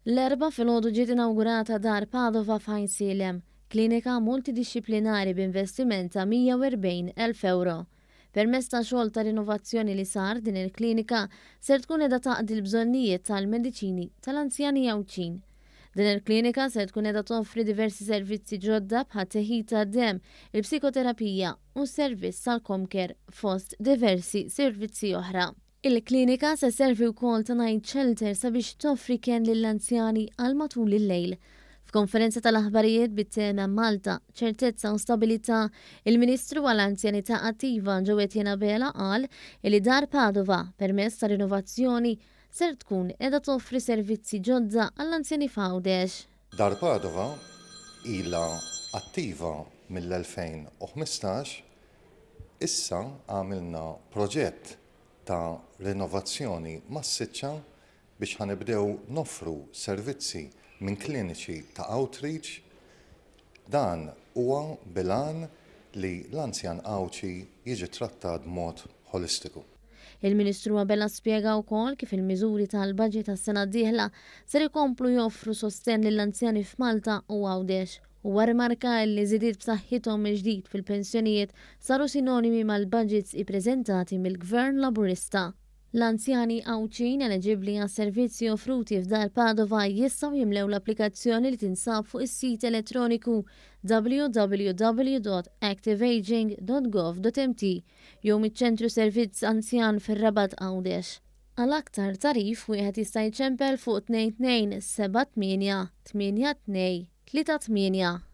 L-erba filgħodu ġiet inawgurata dar Padova f'Ajnsilem, klinika multidixxiplinari b'investiment ta' 140,000 euro. Permezz ta' xogħol ta' rinnovazzjoni li sar din il-klinika ser tkun qiegħda taqdi l-bżonnijiet tal-mediċini tal-anzjani Għawċin. Din il-klinika ser tkun qiegħda toffri diversi servizzi ġodda bħal teħid tad-demm, il-psikoterapija u s-servizz tal-comcare fost diversi servizzi oħra. Il-klinika se servi wkoll ta' night shelter sabiex toffri kien lill-anzjani għal matul il-lejl. F'konferenza tal-aħbarijiet bit-tema Malta, ċertezza u stabilità, il-Ministru għall-Anzjanità Attiva Ġewett Bela qal li dar Padova permezz ta' rinnovazzjoni ser tkun qiegħda toffri servizzi ġodda għall-anzjani f'Għawdex. Dar Padova ilha attiva mill-2015, issa għamilna proġett ta' rinnovazzjoni massiċċa biex ħanibdew noffru servizzi minn kliniċi ta' outreach. Dan huwa bilan li l-anzjan Għawċi jiġi trattat b'mod holistiku. Il-Ministru Bela spjega wkoll kif il-miżuri tal-baġġet tas-sena d-dieħla ser ikomplu joffru sostenn lill-anzjani f'Malta u Għawdex. Huwa rimarka li żidiet b'saħħithom il-ġdid fil-pensjonijiet saru sinonimi mal-budgets ippreżentati mill-Gvern Laburista. L-anzjani Għawċin eliġibbli għas servizzi offruti f'dar Padova jistgħu jimlew l-applikazzjoni li tinsab fuq is-sit elettroniku www.activeaging.gov.mt jew miċ-ċentru servizz anzjan fir-Rabat Għawdex. Għal aktar tarif wieħed jista' jċempel fuq 22 78 82 38.